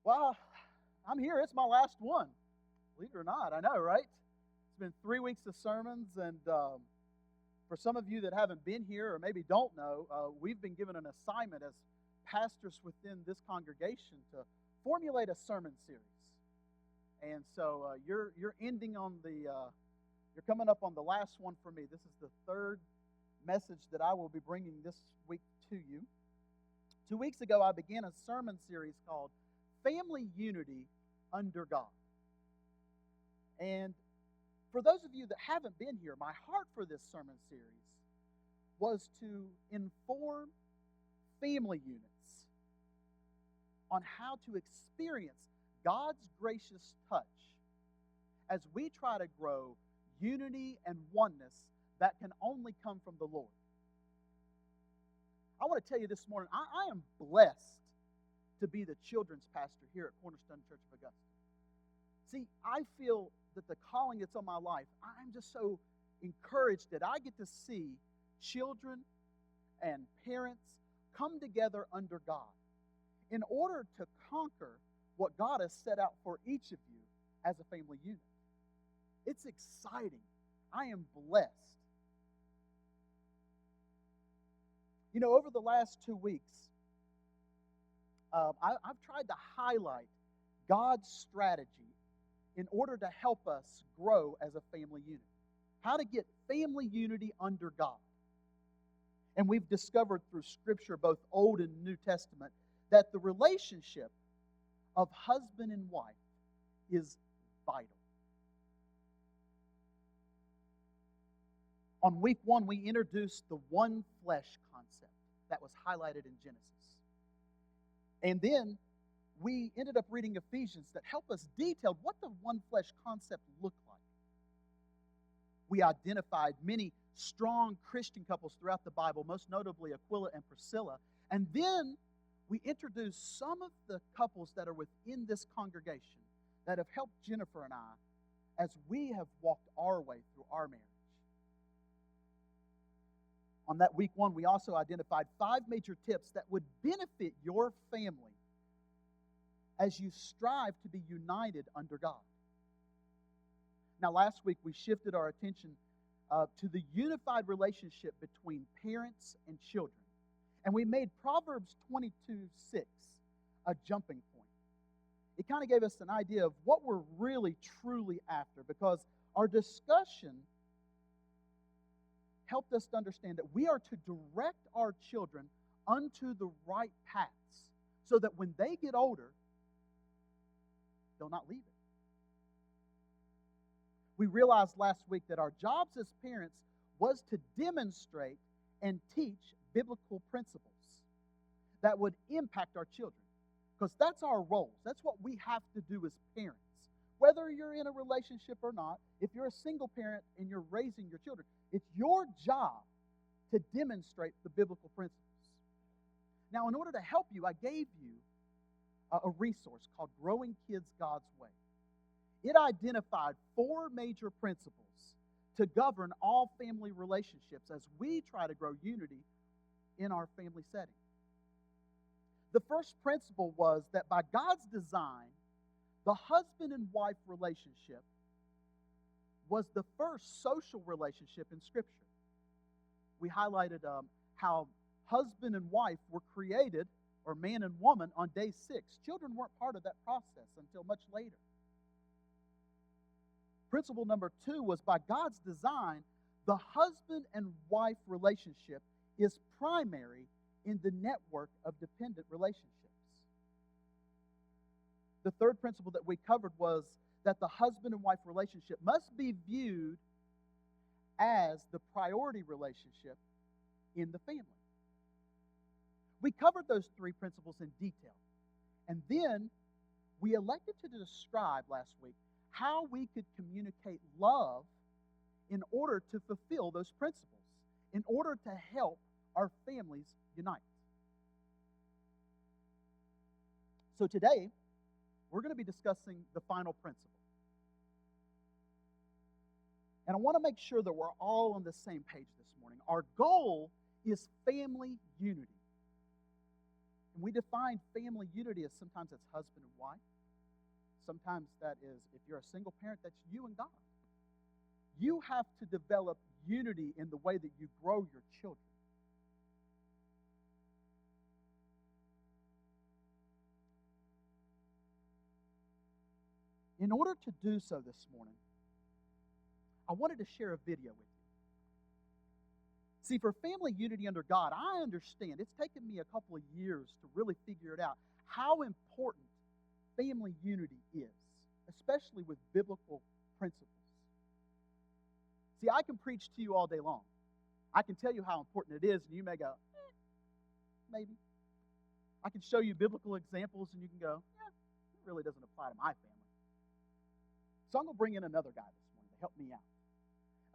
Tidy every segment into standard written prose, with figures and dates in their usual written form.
Well, I'm here. It's my last one. Believe it or not, I know, right? It's been 3 weeks of sermons, and for some of you that haven't been here or maybe don't know, we've been given an assignment as pastors within this congregation to formulate a sermon series. And so you're ending on you're coming up on the last one for me. This is the third message that I will be bringing this week to you. 2 weeks ago, I began a sermon series called Family Unity Under God. And for those of you that haven't been here, my heart for this sermon series was to inform family units on how to experience God's gracious touch as we try to grow unity and oneness that can only come from the Lord. I want to tell you this morning, I am blessed to be the children's pastor here at Cornerstone Church of Augusta. See, I feel that the calling that's on my life, I'm just so encouraged that I get to see children and parents come together under God in order to conquer what God has set out for each of you as a family unit. It's exciting. I am blessed. You know, over the last 2 weeks, I've tried to highlight God's strategy in order to help us grow as a family unit. How to get family unity under God. And we've discovered through Scripture, both Old and New Testament, that the relationship of husband and wife is vital. On week 1, we introduced the one flesh concept that was highlighted in Genesis. And then we ended up reading Ephesians that help us detail what the one flesh concept looked like. We identified many strong Christian couples throughout the Bible, most notably Aquila and Priscilla. And then we introduced some of the couples that are within this congregation that have helped Jennifer and I as we have walked our way through our marriage. On that week 1, we also identified 5 major tips that would benefit your family as you strive to be united under God. Now, last week we shifted our attention to the unified relationship between parents and children. And we made Proverbs 22:6 a jumping point. It kind of gave us an idea of what we're really, truly after, because our discussion helped us to understand that we are to direct our children unto the right paths so that when they get older, they'll not leave it. We realized last week that our jobs as parents was to demonstrate and teach biblical principles that would impact our children. Because that's our roles. That's what we have to do as parents. Whether you're in a relationship or not, if you're a single parent and you're raising your children, it's your job to demonstrate the biblical principles. Now, in order to help you, I gave you a resource called Growing Kids God's Way. It identified 4 major principles to govern all family relationships as we try to grow unity in our family setting. The first principle was that by God's design, the husband and wife relationship was the first social relationship in Scripture. We highlighted how husband and wife were created, or man and woman, on day 6. Children weren't part of that process until much later. Principle number 2 was by God's design, the husband and wife relationship is primary in the network of dependent relationships. The third principle that we covered was that the husband and wife relationship must be viewed as the priority relationship in the family. We covered those 3 principles in detail. And then we elected to describe last week how we could communicate love in order to fulfill those principles, in order to help our families unite. So today, we're going to be discussing the final principle. And I want to make sure that we're all on the same page this morning. Our goal is family unity. And we define family unity as sometimes it's husband and wife. Sometimes that is, if you're a single parent, that's you and God. You have to develop unity in the way that you grow your children. In order to do so this morning, I wanted to share a video with you. See, for family unity under God, I understand. It's taken me a couple of years to really figure it out, how important family unity is, especially with biblical principles. See, I can preach to you all day long. I can tell you how important it is, and you may go, maybe. I can show you biblical examples, and you can go, it really doesn't apply to my family. So I'm going to bring in another guy this morning to help me out.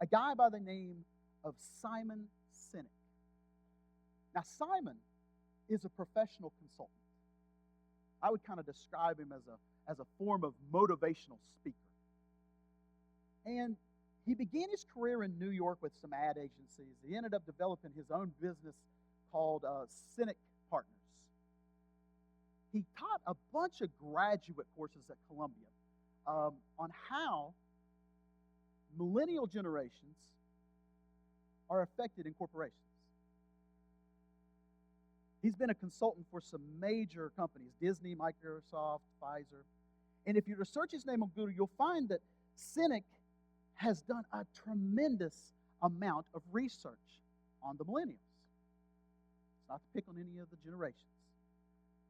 A guy by the name of Simon Sinek. Now, Simon is a professional consultant. I would kind of describe him as a form of motivational speaker. And he began his career in New York with some ad agencies. He ended up developing his own business called Sinek Partners. He taught a bunch of graduate courses at Columbia on how millennial generations are affected in corporations. He's been a consultant for some major companies, Disney, Microsoft, Pfizer. And if you research his name on Google, you'll find that Sinek has done a tremendous amount of research on the millennials. It's not to pick on any of the generations.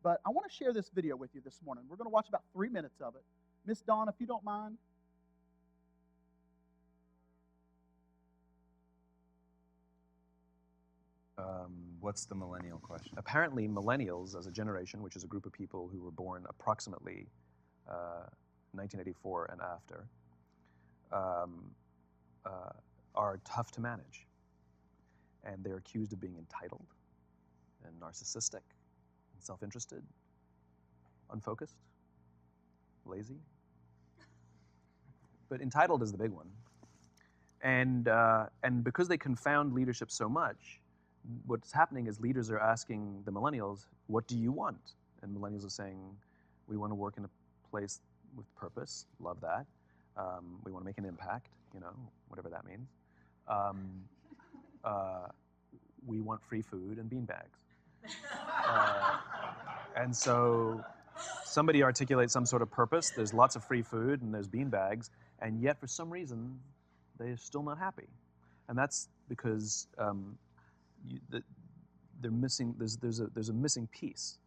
But I want to share this video with you this morning. We're going to watch about 3 minutes of it. Miss Dawn, if you don't mind. What's the millennial question? Apparently, millennials as a generation, which is a group of people who were born approximately 1984 and after, are tough to manage. And they're accused of being entitled and narcissistic and self-interested, unfocused, lazy. But entitled is the big one. And because they confound leadership so much, what's happening is leaders are asking the millennials, what do you want? And millennials are saying, we want to work in a place with purpose, love that. We want to make an impact, whatever that means. We want free food and beanbags. And so somebody articulates some sort of purpose, there's lots of free food and there's beanbags, and yet for some reason, they're still not happy. And that's because they're missing. There's a missing piece.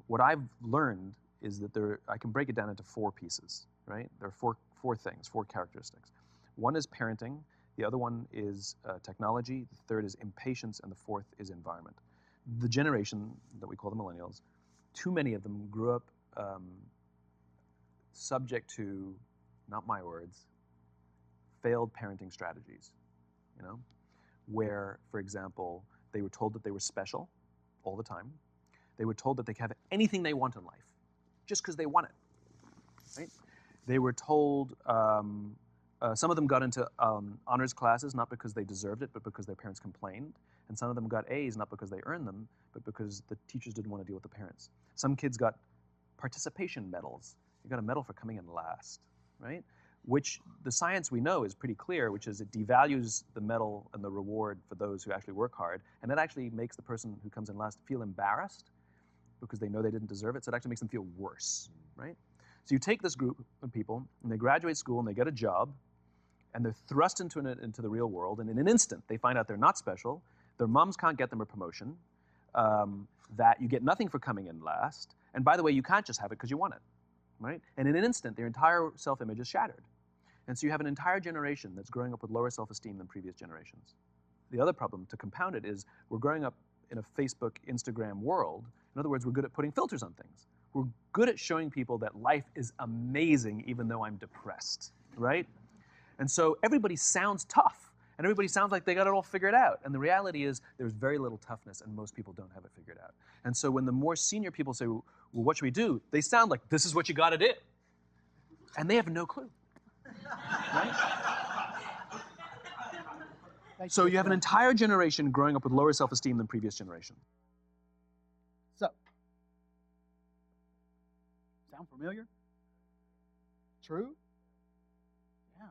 What I've learned is that I can break it down into 4 pieces. Right? There are four things, 4 characteristics. One is parenting. The other one is technology. The third is impatience, and the fourth is environment. The generation that we call the millennials, too many of them grew up subject to, not my words, failed parenting strategies. Where, for example, they were told that they were special all the time. They were told that they could have anything they want in life, just because they want it, right? They were told, some of them got into honors classes, not because they deserved it, but because their parents complained. And some of them got A's, not because they earned them, but because the teachers didn't want to deal with the parents. Some kids got participation medals. You got a medal for coming in last, right? Which the science we know is pretty clear, which is it devalues the medal and the reward for those who actually work hard, and it actually makes the person who comes in last feel embarrassed because they know they didn't deserve it, so it actually makes them feel worse, right? So you take this group of people, and they graduate school, and they get a job, and they're thrust into the real world, and in an instant, they find out they're not special, their moms can't get them a promotion, that you get nothing for coming in last, and by the way, you can't just have it because you want it, right? And in an instant, their entire self-image is shattered. And so you have an entire generation that's growing up with lower self-esteem than previous generations. The other problem, to compound it, is we're growing up in a Facebook, Instagram world. In other words, we're good at putting filters on things. We're good at showing people that life is amazing even though I'm depressed, right? And so everybody sounds tough, and everybody sounds like they got it all figured out. And the reality is there's very little toughness, and most people don't have it figured out. And so when the more senior people say, well, what should we do? They sound like, this is what you got to do. And they have no clue. Right? So you have an entire generation growing up with lower self-esteem than previous generation. So Sound familiar? True? Yeah.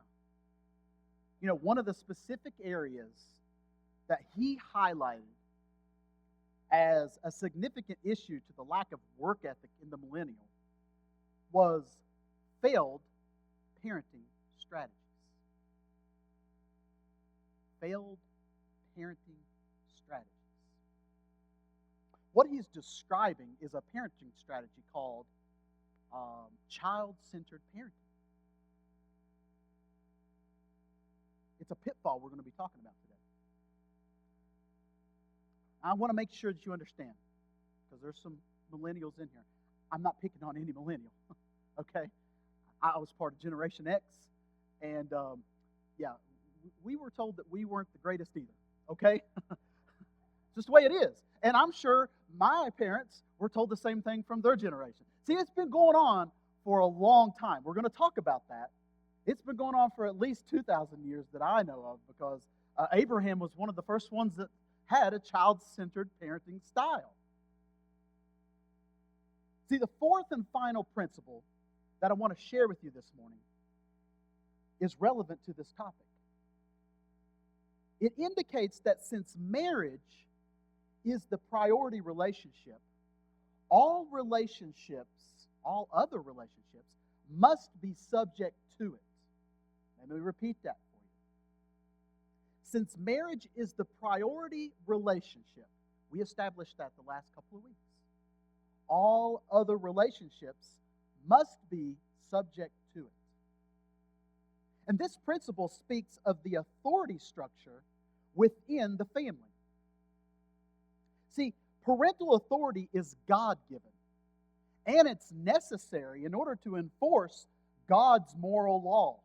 You know, one of the specific areas that he highlighted as a significant issue to the lack of work ethic in the millennial was failed parenting strategies. Failed parenting strategies. What he's describing is a parenting strategy called child-centered parenting. It's a pitfall we're going to be talking about today. I want to make sure that you understand, because there's some millennials in here. I'm not picking on any millennial, okay? I was part of Generation X, and yeah, we were told that we weren't the greatest either, okay? Just the way it is. And I'm sure my parents were told the same thing from their generation. See, it's been going on for a long time. We're going to talk about that. It's been going on for at least 2,000 years that I know of, because Abraham was one of the first ones that had a child-centered parenting style. See, the fourth and final principle that I want to share with you this morning is relevant to this topic. It indicates that since marriage is the priority relationship, all other relationships must be subject to it. Let me repeat that for you. Since marriage is the priority relationship, we established that the last couple of weeks. All other relationships must be subject to it. And this principle speaks of the authority structure within the family. See, parental authority is God-given, and it's necessary in order to enforce God's moral law.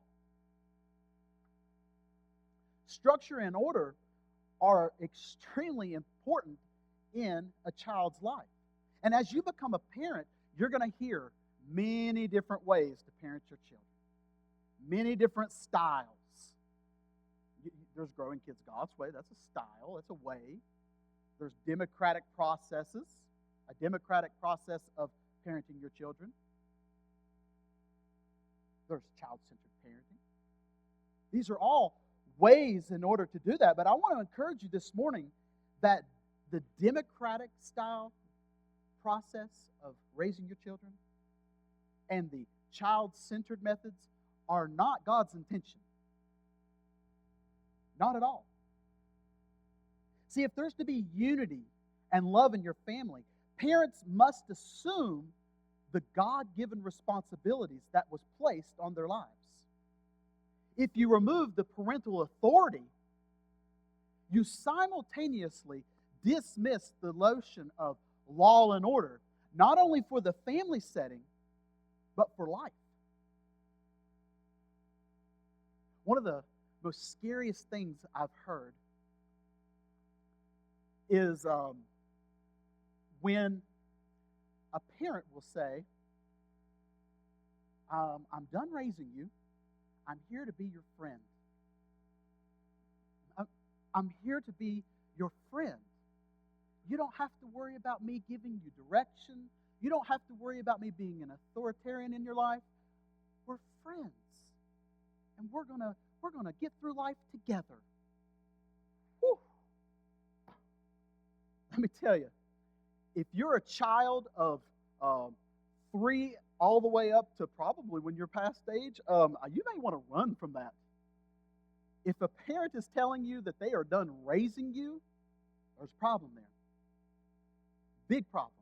Structure and order are extremely important in a child's life. And as you become a parent, you're going to hear many different ways to parent your children, many different styles. There's growing kids God's way. That's a style. That's a way. There's democratic processes, a democratic process of parenting your children. There's child-centered parenting. These are all ways in order to do that. But I want to encourage you this morning that the democratic style process of raising your children and the child-centered methods are not God's intention. Not at all. See, if there's to be unity and love in your family, parents must assume the God-given responsibilities that was placed on their lives. If you remove the parental authority, you simultaneously dismiss the notion of law and order, not only for the family setting, but for life. One of the most scariest things I've heard is when a parent will say, I'm done raising you. I'm here to be your friend. I'm here to be your friend. You don't have to worry about me giving you direction. You don't have to worry about me being an authoritarian in your life. We're friends. And we're gonna get through life together. Whew. Let me tell you, if you're a child of 3 all the way up to probably when you're past age, you may want to run from that. If a parent is telling you that they are done raising you, there's a problem there. Big problem.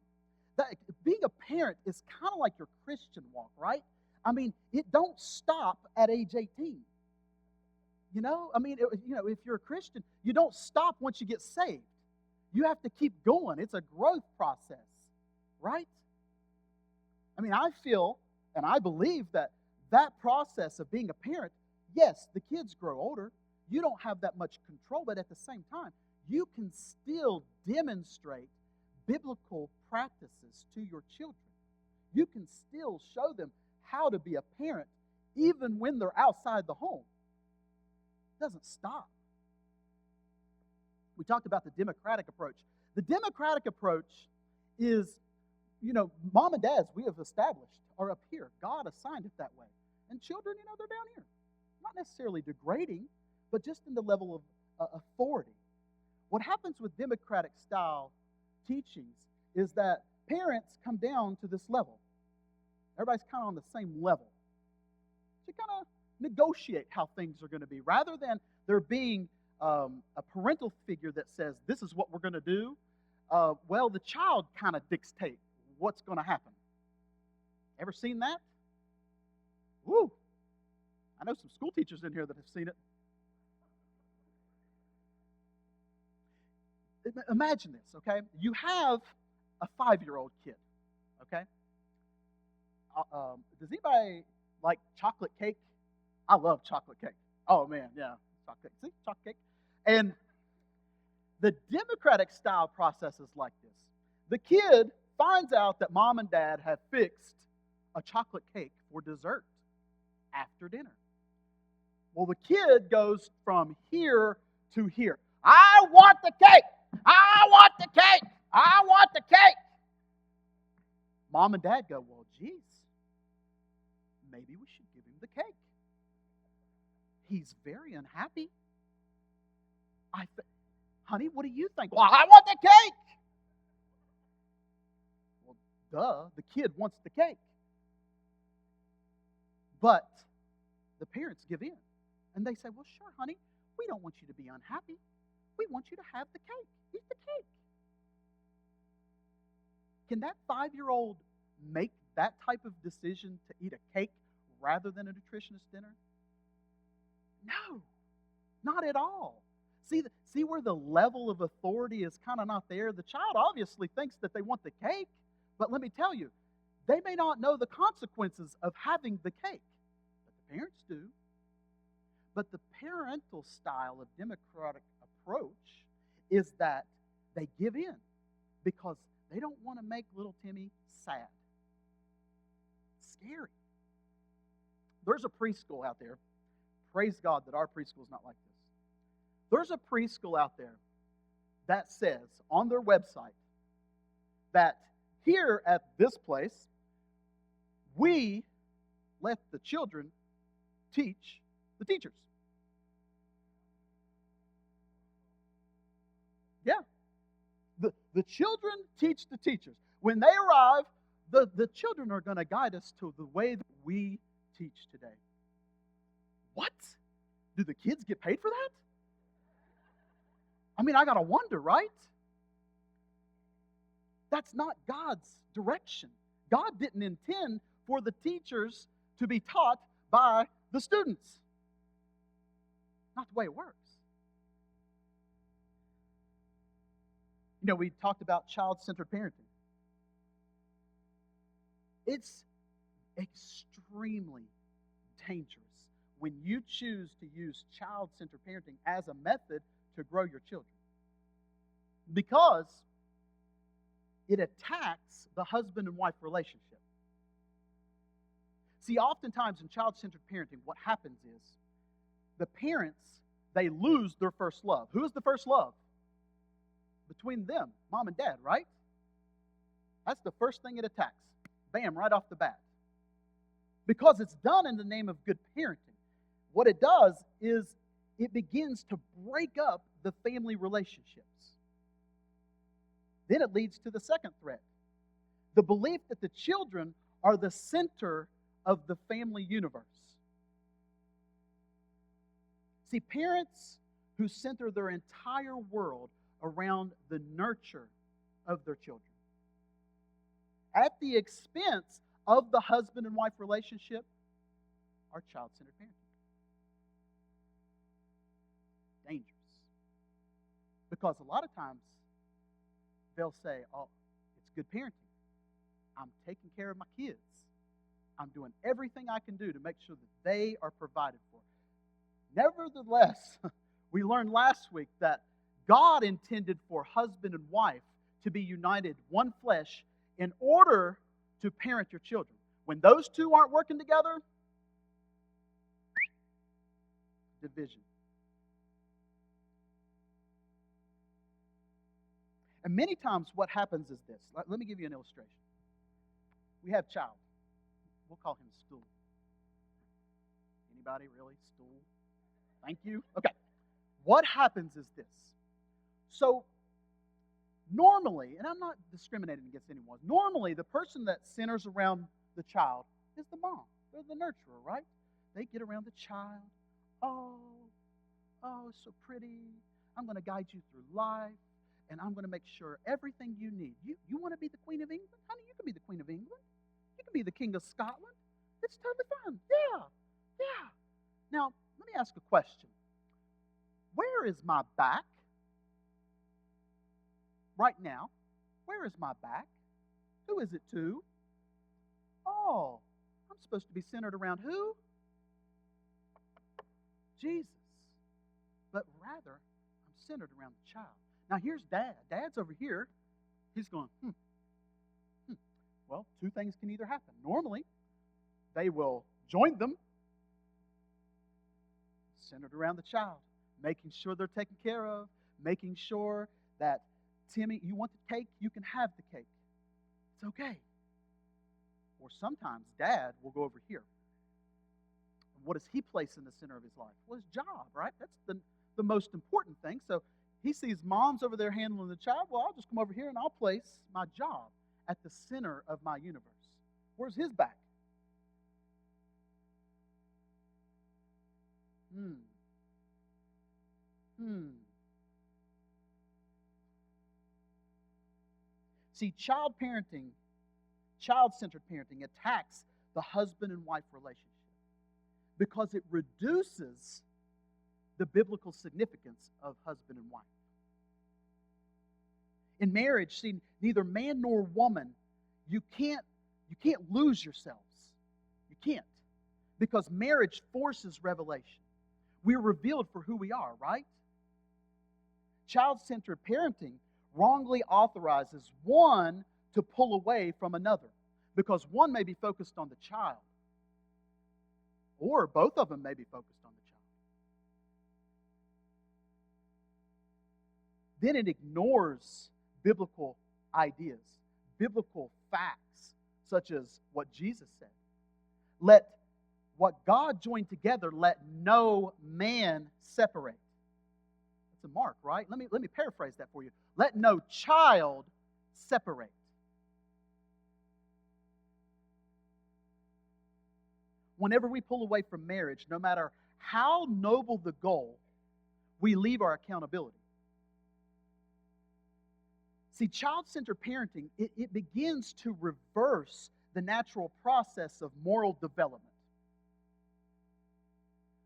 Being a parent is kind of like your Christian walk, right? I mean, it don't stop at age 18. You know? I mean, if you're a Christian, you don't stop once you get saved. You have to keep going. It's a growth process, right? I mean, I feel and I believe that process of being a parent, yes, the kids grow older. You don't have that much control, but at the same time, you can still demonstrate biblical practices to your children. You can still show them how to be a parent even when they're outside the home. It doesn't stop. We talked about the democratic approach. The democratic approach is, Mom and dads, we have established, are up here. God assigned it that way. And children, they're down here. Not necessarily degrading, but just in the level of authority. What happens with democratic style teachings is that parents come down to this level. Everybody's kind of on the same level. To kind of negotiate how things are going to be, rather than there being a parental figure that says, this is what we're going to do. Well, the child kind of dictates what's going to happen. Ever seen that? Woo! I know some school teachers in here that have seen it. Imagine this, okay? You have a 5-year-old kid, okay? Does anybody like chocolate cake? I love chocolate cake. Oh, man, yeah. Chocolate cake. See? Chocolate cake. And the democratic style process is like this. The kid finds out that mom and dad have fixed a chocolate cake for dessert after dinner. Well, the kid goes from here to here. I want the cake! I want the cake! I want the cake! Mom and dad go, well, geez, maybe we should give him the cake. He's very unhappy. Honey, what do you think? Well, I want the cake! Well, duh, the kid wants the cake. But the parents give in. And they say, well, sure, honey, we don't want you to be unhappy. We want you to have the cake. Eat the cake. Can that 5-year-old make that type of decision to eat a cake rather than a nutritionist dinner? No, not at all. See where the level of authority is kind of not there? The child obviously thinks that they want the cake, but let me tell you, they may not know the consequences of having the cake, but the parents do. But the parental style of democratic approach is that they give in because they don't want to make little Timmy sad. Scary. There's a preschool out there. Praise God that our preschool is not like this. There's a preschool out there that says on their website that here at this place, we let the children teach the teachers. Yeah. The children teach the teachers. When they arrive, the children are going to guide us to the way that we teach today. What? Do the kids get paid for that? I mean, I got to wonder, right? That's not God's direction. God didn't intend for the teachers to be taught by the students. Not the way it works. We talked about child-centered parenting. It's extremely dangerous when you choose to use child-centered parenting as a method to grow your children, because it attacks the husband and wife relationship. See, oftentimes in child-centered parenting, what happens is the parents, they lose their first love. Who is the first love? Between them, mom and dad, right? That's the first thing it attacks. Bam, right off the bat. Because it's done in the name of good parenting. What it does is it begins to break up the family relationships. Then it leads to the second threat. The belief that the children are the center of the family universe. See, parents who center their entire world around the nurture of their children, at the expense of the husband and wife relationship, are child-centered parenting. Dangerous. Because a lot of times they'll say, oh, it's good parenting. I'm taking care of my kids. I'm doing everything I can do to make sure that they are provided for. Nevertheless, we learned last week that God intended for husband and wife to be united, one flesh, in order to parent your children. When those two aren't working together, division. And many times what happens is this. Let me give you an illustration. We have child. We'll call him Stool. Anybody really? Stool? Thank you. Okay. What happens is this. So, normally, and I'm not discriminating against anyone, normally the person that centers around the child is the mom. They're the nurturer, right? They get around the child. Oh, it's so pretty. I'm going to guide you through life, and I'm going to make sure everything you need. You want to be the Queen of England? Honey, you can be the Queen of England. You can be the King of Scotland. It's totally fine. Yeah. Now, let me ask a question. Where is my back? Right now, where is my back? Who is it to? Oh, I'm supposed to be centered around who? Jesus. But rather, I'm centered around the child. Now, here's Dad. Dad's over here. He's going, Well, two things can either happen. Normally, they will join them, centered around the child, making sure they're taken care of, making sure that, Timmy, you want the cake? You can have the cake. It's okay. Or sometimes Dad will go over here. What does he place in the center of his life? Well, his job, right? That's the most important thing. So he sees mom's over there handling the child. Well, I'll just come over here and I'll place my job at the center of my universe. Where's his back? See, child-centered parenting attacks the husband and wife relationship because it reduces the biblical significance of husband and wife. In marriage, see, neither man nor woman, you can't lose yourselves. You can't. Because marriage forces revelation. We're revealed for who we are, right? Child-centered parenting wrongly authorizes one to pull away from another because one may be focused on the child, or both of them may be focused on the child. Then it ignores biblical ideas, biblical facts, such as what Jesus said. Let what God joined together, let no man separate. That's a mark, right? Let me paraphrase that for you. Let no child separate. Whenever we pull away from marriage, no matter how noble the goal, we leave our accountability. See, child-centered parenting, it begins to reverse the natural process of moral development.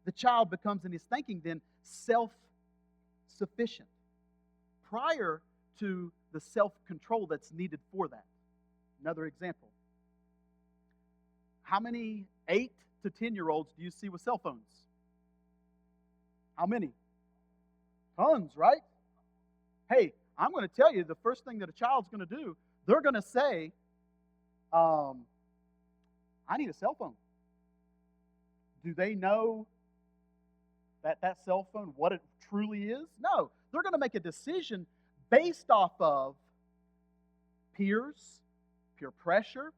The child becomes, in his thinking then, self-sufficient prior to the self-control that's needed for that. Another example. How many 8 to 10-year-olds do you see with cell phones? How many? Tons, right? Hey, I'm going to tell you the first thing that a child's going to do, they're going to say, I need a cell phone. Do they know that cell phone, what it truly is? No. They're going to make a decision based off of peers, peer pressure,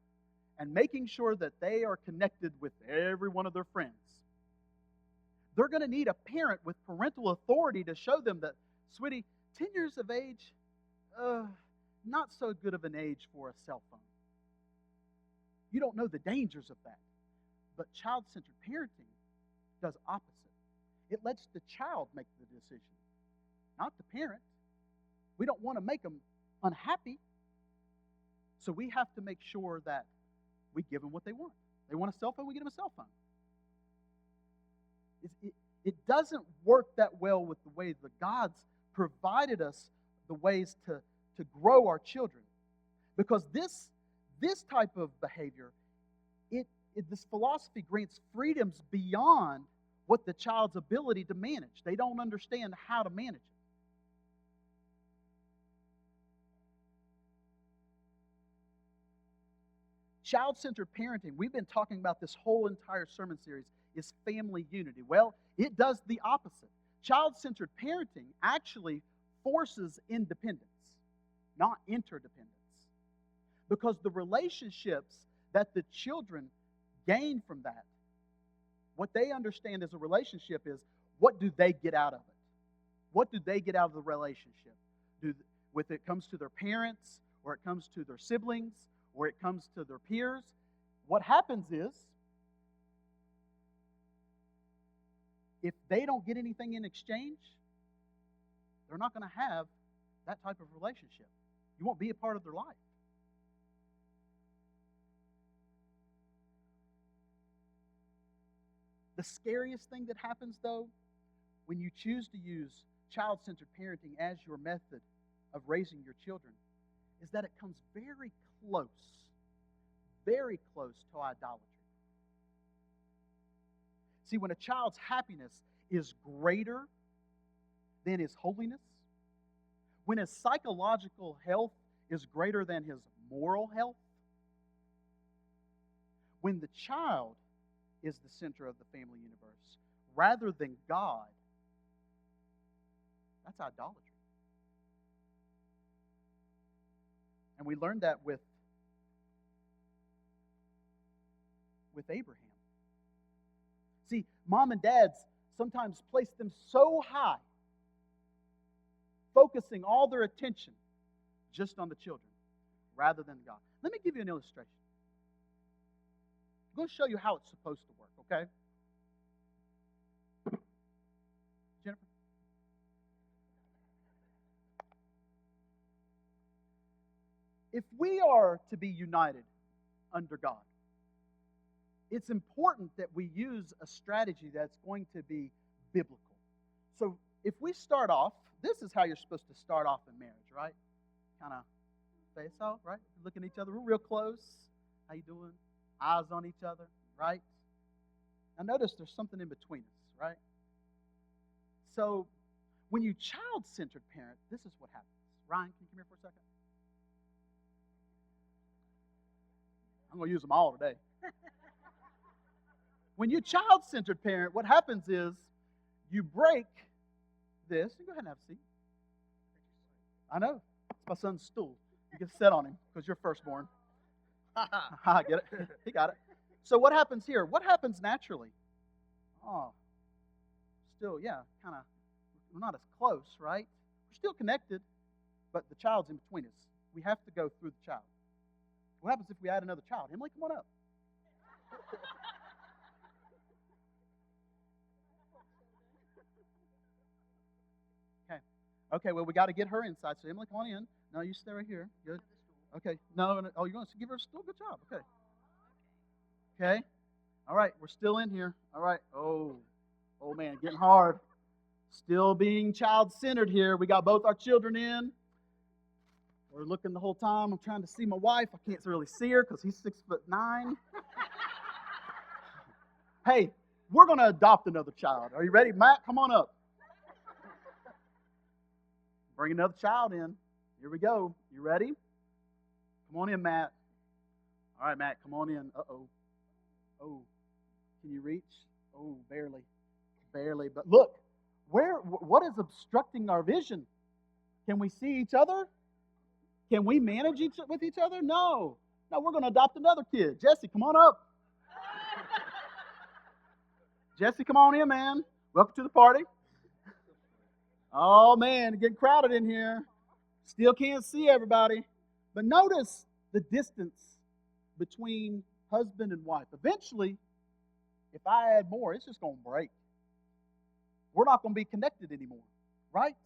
and making sure that they are connected with every one of their friends. They're going to need a parent with parental authority to show them that, sweetie, 10 years of age, not so good of an age for a cell phone. You don't know the dangers of that. But child-centered parenting does opposite. It lets the child make the decision, not the parent. We don't want to make them unhappy. So we have to make sure that we give them what they want. They want a cell phone, we get them a cell phone. It doesn't work that well with the way the God's provided us the ways to grow our children. Because this type of behavior, this philosophy grants freedoms beyond what the child's ability to manage. They don't understand how to manage it. Child-centered parenting, we've been talking about this whole entire sermon series, is family unity. Well, it does the opposite. Child-centered parenting actually forces independence, not interdependence. Because the relationships that the children gain from that. What they understand as a relationship is, what do they get out of it? What do they get out of the relationship? With it comes to their parents, or it comes to their siblings, or it comes to their peers. What happens is, if they don't get anything in exchange, they're not going to have that type of relationship. You won't be a part of their life. The scariest thing that happens, though, when you choose to use child-centered parenting as your method of raising your children, is that it comes very close to idolatry. See, when a child's happiness is greater than his holiness, when his psychological health is greater than his moral health, when the child is the center of the family universe rather than God, that's idolatry. And we learned that with Abraham. See, mom and dads sometimes place them so high, focusing all their attention just on the children rather than God. Let me give you an illustration. I'm going to show you how it's supposed to work, okay? Jennifer? If we are to be united under God, it's important that we use a strategy that's going to be biblical. So if we start off, this is how you're supposed to start off in marriage, right? Kind of face off, right? Looking at each other real close. How you doing? Eyes on each other, right? Now notice there's something in between us, right? So when you child-centered parent, this is what happens. Ryan, can you come here for a second? I'm going to use them all today. When you child-centered parent, what happens is you break this. You go ahead and have a seat. I know. It's my son's stool. You can sit on him because you're firstborn. I get it. He got it. So what happens here? What happens naturally? Oh, still, yeah, kind of, we're not as close, right? We're still connected, but the child's in between us. We have to go through the child. What happens if we add another child? Emily, come on up. Okay, well, we got to get her inside. So, Emily, come on in. No, you stay right here. Good. Okay. No, oh, you're going to give her a stool? Good job. Okay. Okay. All right, we're still in here. All right. Oh, man, getting hard. Still being child-centered here. We got both our children in. We're looking the whole time. I'm trying to see my wife. I can't really see her because he's 6'9". Hey, we're going to adopt another child. Are you ready? Matt, come on up. Bring another child in. Here we go. You ready? Come on in, Matt. All right, Matt, come on in. Uh-oh. Oh, can you reach? Oh, barely. Barely. But look, what is obstructing our vision? Can we see each other? Can we manage with each other? No. No, we're going to adopt another kid. Jesse, come on up. Jesse, come on in, man. Welcome to the party. Oh, man, getting crowded in here. Still can't see everybody. But notice the distance between husband and wife. Eventually, if I add more, it's just going to break. We're not going to be connected anymore, right?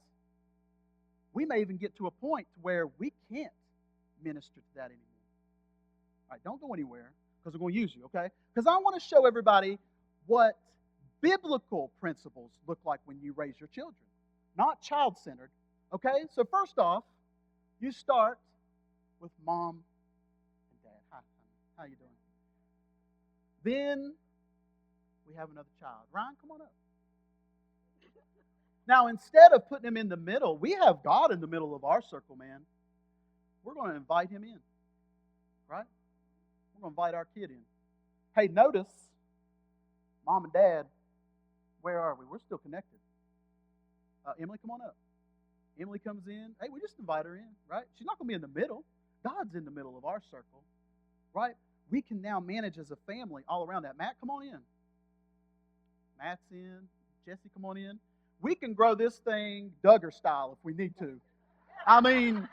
We may even get to a point where we can't minister to that anymore. All right, don't go anywhere because we're going to use you, okay? Because I want to show everybody what biblical principles look like when you raise your children. Not child-centered, okay? So first off, you start with mom and dad. Hi, honey. How you doing? Then we have another child. Ryan, come on up. Now, instead of putting him in the middle, we have God in the middle of our circle, man. We're going to invite him in, right? We're going to invite our kid in. Hey, notice, mom and dad, where are we? We're still connected. Emily, come on up. Emily comes in. Hey, we just invite her in, right? She's not going to be in the middle. God's in the middle of our circle, right? we can now manage as a family all around that. Matt, come on in. Matt's in. Jesse, come on in. We can grow this thing Duggar style if we need to. I mean,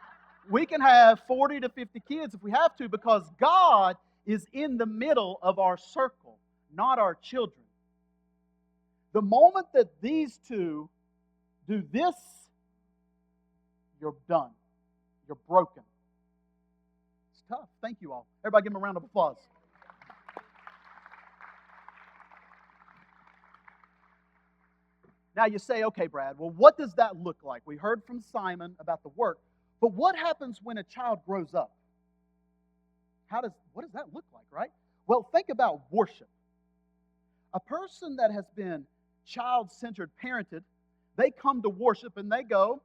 we can have 40 to 50 kids if we have to, because God is in the middle of our circle, not our children. The moment that these two do this, you're done. You're broken. It's tough. Thank you all. Everybody give them a round of applause. Now you say, okay, Brad, well, what does that look like? We heard from Simon about the work, but what happens when a child grows up? What does that look like, right? Well, think about worship. A person that has been child-centered parented, they come to worship and they go,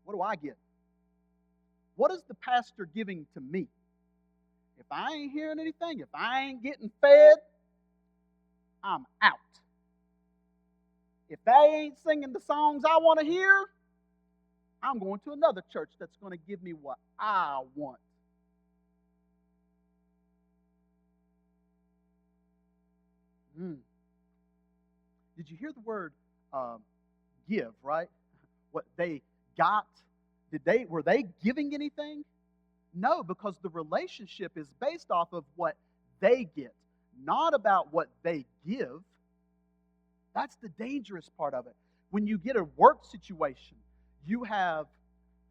what do I get? What is the pastor giving to me? If I ain't hearing anything, if I ain't getting fed, I'm out. If they ain't singing the songs I want to hear, I'm going to another church that's going to give me what I want. Did you hear the word give, right? What they got, were they giving anything? No, because the relationship is based off of what they get, not about what they give. That's the dangerous part of it. When you get a work situation, you have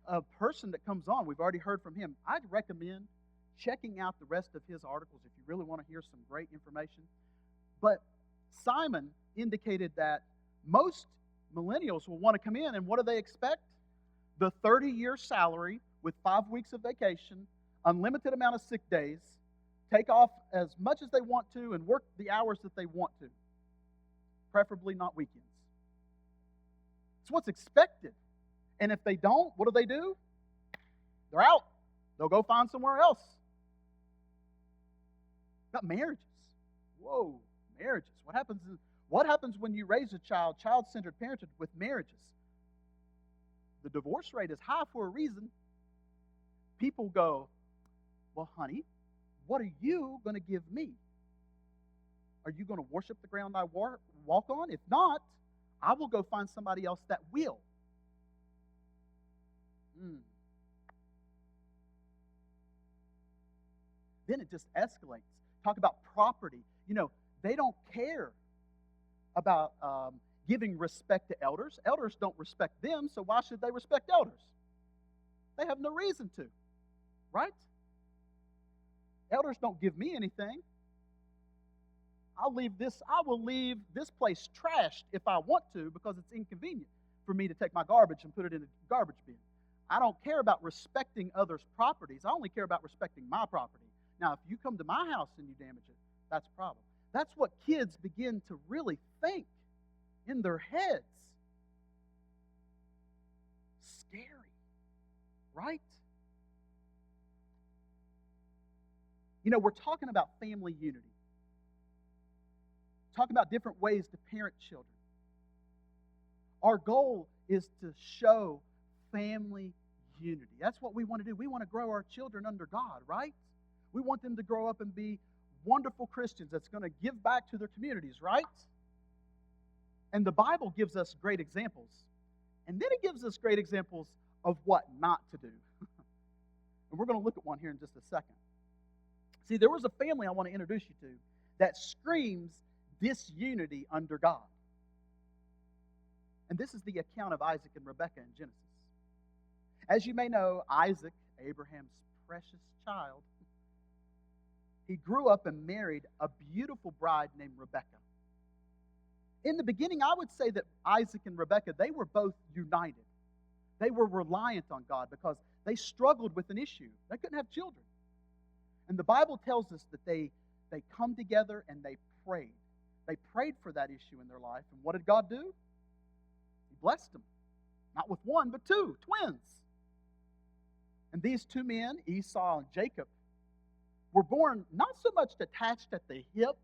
a person that comes on. We've already heard from him. I'd recommend checking out the rest of his articles if you really want to hear some great information. But Simon indicated that most millennials will want to come in, and what do they expect? The 30-year salary with 5 weeks of vacation, unlimited amount of sick days, take off as much as they want to, and work the hours that they want to, preferably not weekends. It's what's expected. And if they don't, what do? They're out. They'll go find somewhere else. Got marriages. Whoa, marriages. What happens when you raise a child-centered parenting with marriages? The divorce rate is high for a reason. People go, well, honey, what are you going to give me? Are you going to worship the ground I walk on? If not, I will go find somebody else that will. Then it just escalates. Talk about property. They don't care about giving respect to elders. Elders don't respect them, so why should they respect elders? They have no reason to, right? Elders don't give me anything. I will leave this place trashed if I want to, because it's inconvenient for me to take my garbage and put it in a garbage bin. I don't care about respecting others' properties. I only care about respecting my property. Now, if you come to my house and you damage it, that's a problem. That's what kids begin to really think in their heads. Scary, right? We're talking about family unity. Talking about different ways to parent children. Our goal is to show family unity. That's what we want to do. We want to grow our children under God, right? We want them to grow up and be wonderful Christians that's going to give back to their communities, right? And the Bible gives us great examples. And then it gives us great examples of what not to do. And we're going to look at one here in just a second. See, there was a family I want to introduce you to that screams disunity under God. And this is the account of Isaac and Rebekah in Genesis. As you may know, Isaac, Abraham's precious child, he grew up and married a beautiful bride named Rebekah. In the beginning, I would say that Isaac and Rebekah, they were both united. They were reliant on God because they struggled with an issue. They couldn't have children. And the Bible tells us that they come together and they prayed. They prayed for that issue in their life. And what did God do? He blessed them. Not with one, but two, twins. And these two men, Esau and Jacob, were born not so much attached at the hip.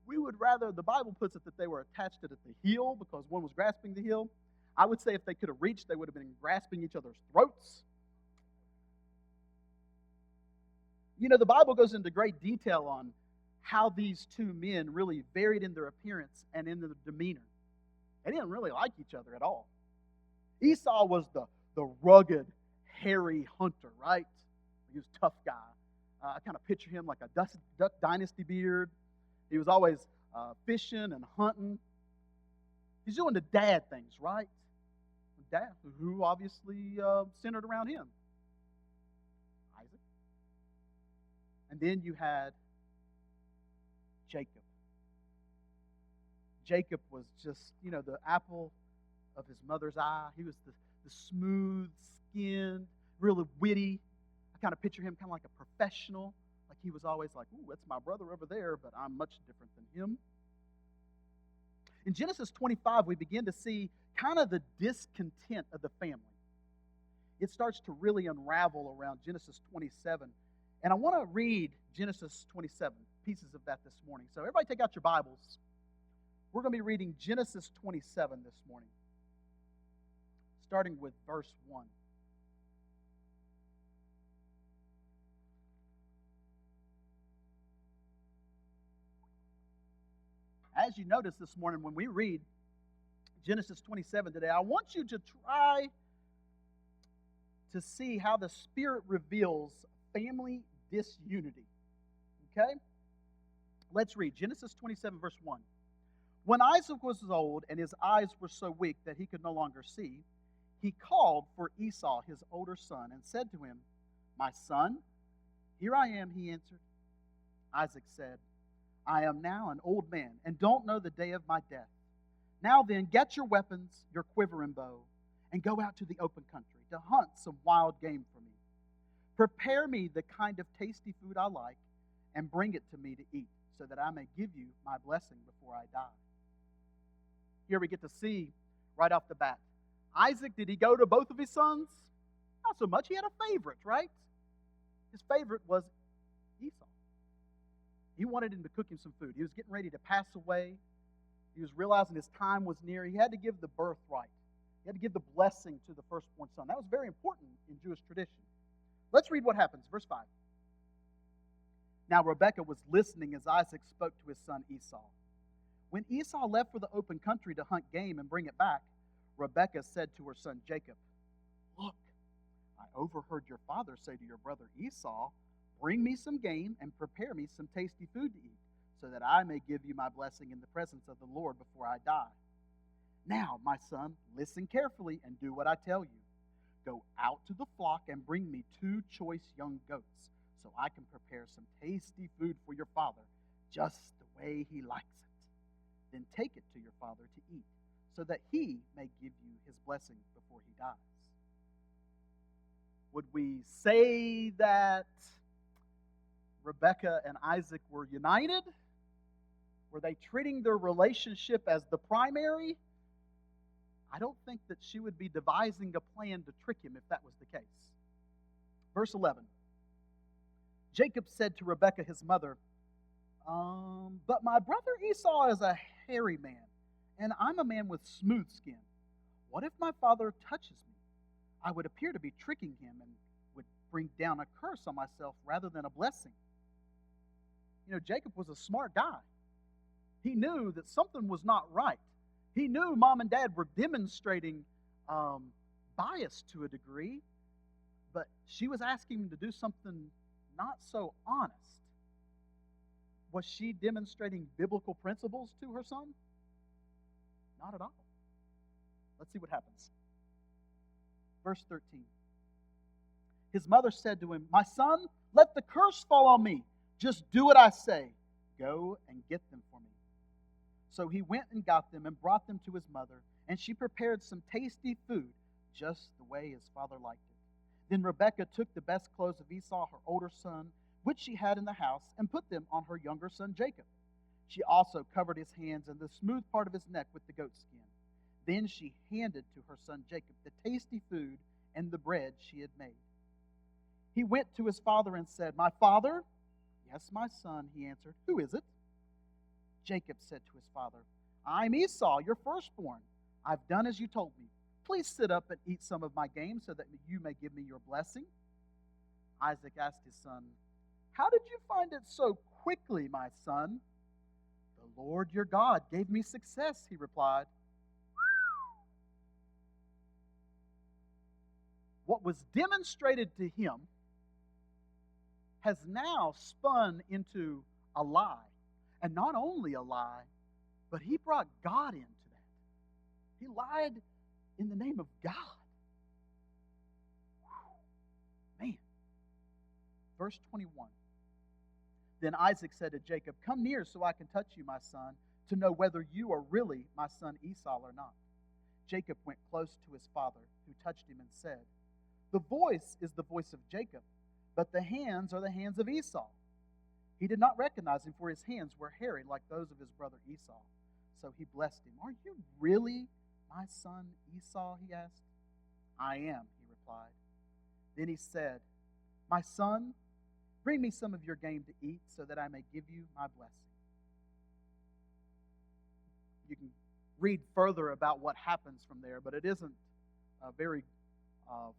The Bible puts it that they were attached at the heel because one was grasping the heel. I would say if they could have reached, they would have been grasping each other's throats. The Bible goes into great detail on how these two men really varied in their appearance and in their demeanor. They didn't really like each other at all. Esau was the rugged, hairy hunter, right? He was a tough guy. I kind of picture him like a Duck Dynasty beard. He was always fishing and hunting. He's doing the dad things, right? Dad, who obviously centered around him. Isaac. And then you had Jacob. Jacob was just, the apple of his mother's eye. He was the smooth-skinned, really witty. I kind of picture him kind of like a professional. Like he was always like, ooh, that's my brother over there, but I'm much different than him. In Genesis 25, we begin to see kind of the discontent of the family. It starts to really unravel around Genesis 27. And I want to read Genesis 27, pieces of that this morning. So everybody take out your Bibles. We're going to be reading Genesis 27 this morning, starting with verse 1. As you notice this morning when we read Genesis 27 today, I want you to try to see how the Spirit reveals family disunity. Okay? Let's read Genesis 27, verse 1. When Isaac was old and his eyes were so weak that he could no longer see, he called for Esau, his older son, and said to him, "My son, here I am," he answered. Isaac said, "I am now an old man and don't know the day of my death. Now then, get your weapons, your quiver and bow, and go out to the open country to hunt some wild game for me. Prepare me the kind of tasty food I like and bring it to me to eat, so that I may give you my blessing before I die." Here we get to see right off the bat. Isaac, did he go to both of his sons? Not so much. He had a favorite, right? His favorite was Esau. He wanted him to cook him some food. He was getting ready to pass away. He was realizing his time was near. He had to give the birthright. He had to give the blessing to the firstborn son. That was very important in Jewish tradition. Let's read what happens. Verse 5. Now Rebekah was listening as Isaac spoke to his son Esau. When Esau left for the open country to hunt game and bring it back, Rebekah said to her son Jacob, "Look, I overheard your father say to your brother Esau, 'Bring me some game and prepare me some tasty food to eat, so that I may give you my blessing in the presence of the Lord before I die. Now, my son, listen carefully and do what I tell you. Go out to the flock and bring me 2 choice young goats, so I can prepare some tasty food for your father, just the way he likes it. Then take it to your father to eat, so that he may give you his blessing before he dies.'" Would we say that Rebekah and Isaac were united? Were they treating their relationship as the primary? I don't think that she would be devising a plan to trick him if that was the case. Verse 11. Jacob said to Rebekah, his mother, "But my brother Esau is a hairy man, and I'm a man with smooth skin. What if my father touches me? I would appear to be tricking him and would bring down a curse on myself rather than a blessing." Jacob was a smart guy. He knew that something was not right. He knew mom and dad were demonstrating bias to a degree, but she was asking him to do something not so honest. Was she demonstrating biblical principles to her son? Not at all. Let's see what happens. Verse 13. His mother said to him, "My son, let the curse fall on me. Just do what I say. Go and get them for me." So he went and got them and brought them to his mother, and she prepared some tasty food, just the way his father liked it. Then Rebekah took the best clothes of Esau, her older son, which she had in the house, and put them on her younger son Jacob. She also covered his hands and the smooth part of his neck with the goat skin. Then she handed to her son Jacob the tasty food and the bread she had made. He went to his father and said, "My father?" "Yes, my son," he answered. "Who is it?" Jacob said to his father, "I'm Esau, your firstborn. I've done as you told me. Please sit up and eat some of my game so that you may give me your blessing." Isaac asked his son, How did you find it so quickly, my son? The Lord your God gave me success, he replied. What was demonstrated to him has now spun into a lie. And not only a lie, but he brought God into that. He lied in the name of God. Man. Verse 21. Then Isaac said to Jacob, "Come near so I can touch you, my son, to know whether you are really my son Esau or not." Jacob went close to his father, who touched him and said, "The voice is the voice of Jacob, but the hands are the hands of Esau." He did not recognize him, for his hands were hairy like those of his brother Esau. So he blessed him. "Are you really my son Esau?" he asked. "I am," he replied. Then he said, "My son, bring me some of your game to eat so that I may give you my blessing." You can read further about what happens from there, but it isn't a very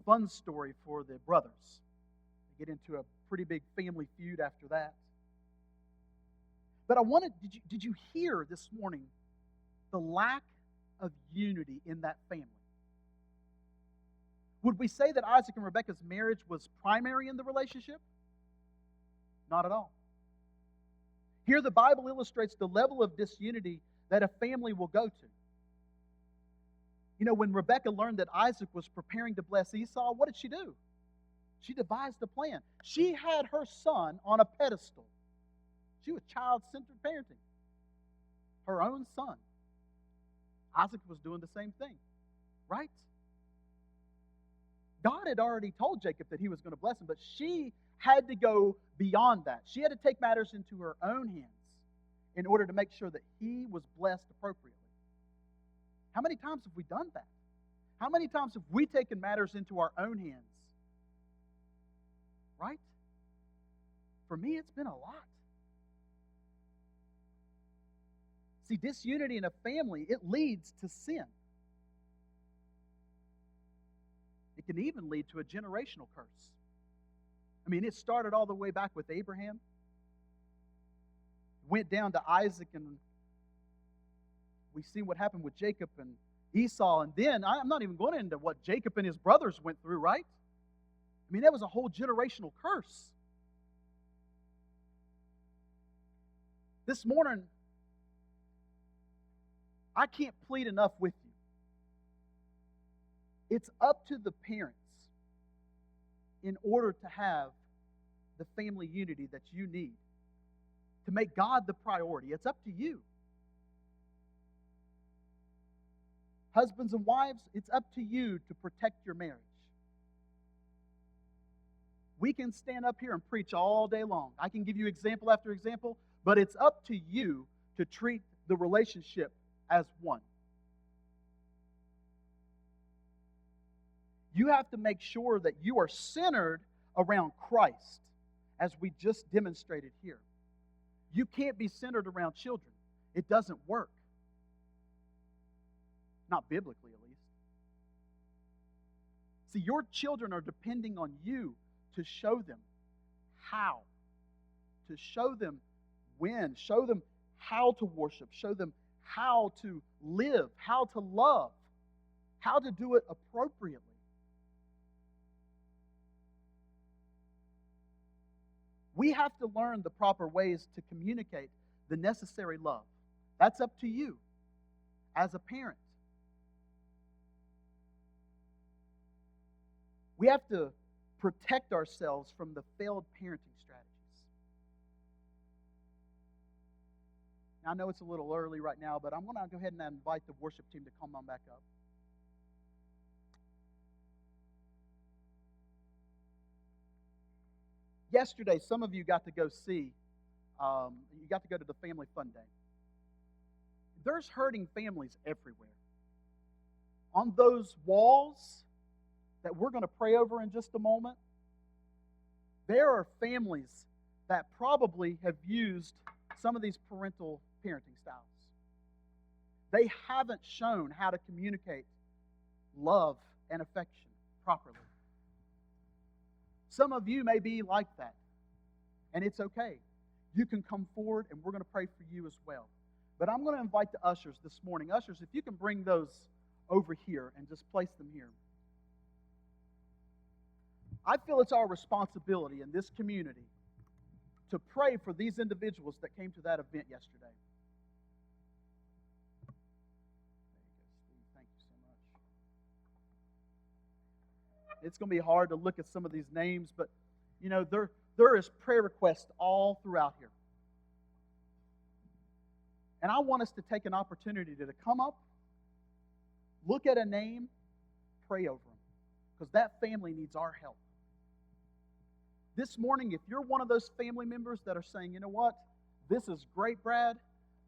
fun story for the brothers. They get into a pretty big family feud after that. But did you hear this morning the lack of unity in that family? Would we say that Isaac and Rebekah's marriage was primary in the relationship? Not at all. Here the Bible illustrates the level of disunity that a family will go to. You know, when Rebekah learned that Isaac was preparing to bless Esau, what did she do? She devised a plan. She had her son on a pedestal. She was child-centered parenting. Her own son. Isaac was doing the same thing, right? God had already told Jacob that he was going to bless him, but she had to go beyond that. She had to take matters into her own hands in order to make sure that he was blessed appropriately. How many times have we done that? How many times have we taken matters into our own hands? Right? For me, it's been a lot. See, disunity in a family, it leads to sin. It can even lead to a generational curse. I mean, it started all the way back with Abraham, went down to Isaac, and we see what happened with Jacob and Esau. And then, I'm not even going into what Jacob and his brothers went through, right? I mean, that was a whole generational curse. This morning, I can't plead enough with you. It's up to the parents in order to have the family unity that you need, to make God the priority. It's up to you. Husbands and wives, it's up to you to protect your marriage. We can stand up here and preach all day long. I can give you example after example, but it's up to you to treat the relationship as one. You have to make sure that you are centered around Christ, as we just demonstrated here. You can't be centered around children. It doesn't work. Not biblically, at least. See, your children are depending on you to show them how, to show them when, show them how to worship, show them how to live, how to love, how to do it appropriately. We have to learn the proper ways to communicate the necessary love. That's up to you as a parent. We have to protect ourselves from the failed parenting strategies. Now, I know it's a little early right now, but I'm going to go ahead and invite the worship team to come on back up. Yesterday, some of you got to go see, you got to go to the Family Fun Day. There's hurting families everywhere. On those walls that we're going to pray over in just a moment, there are families that probably have used some of these parental parenting styles. They haven't shown how to communicate love and affection properly. Some of you may be like that. And it's okay. You can come forward, and we're going to pray for you as well. But I'm going to invite the ushers this morning. Ushers, if you can bring those over here and just place them here. I feel it's our responsibility in this community to pray for these individuals that came to that event yesterday. Thank you so much. It's going to be hard to look at some of these names, but you know, there is prayer requests all throughout here. And I want us to take an opportunity to come up, look at a name, pray over them, because that family needs our help. This morning, if you're one of those family members that are saying, you know what, this is great, Brad,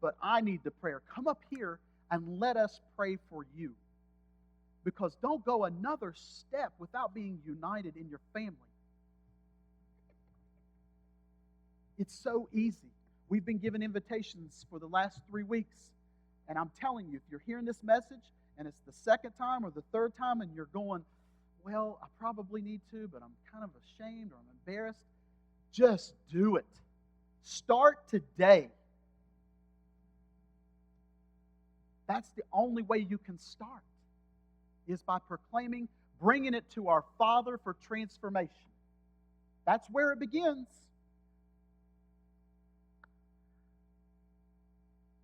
but I need the prayer, come up here and let us pray for you. Because don't go another step without being united in your family. It's so easy. We've been given invitations for the last 3 weeks. And I'm telling you, if you're hearing this message and it's the second time or the third time and you're going, well, I probably need to, but I'm kind of ashamed or I'm embarrassed, just do it. Start today. That's the only way you can start, is by proclaiming, bringing it to our Father for transformation. That's where it begins.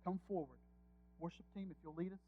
Come forward. Worship team, if you'll lead us.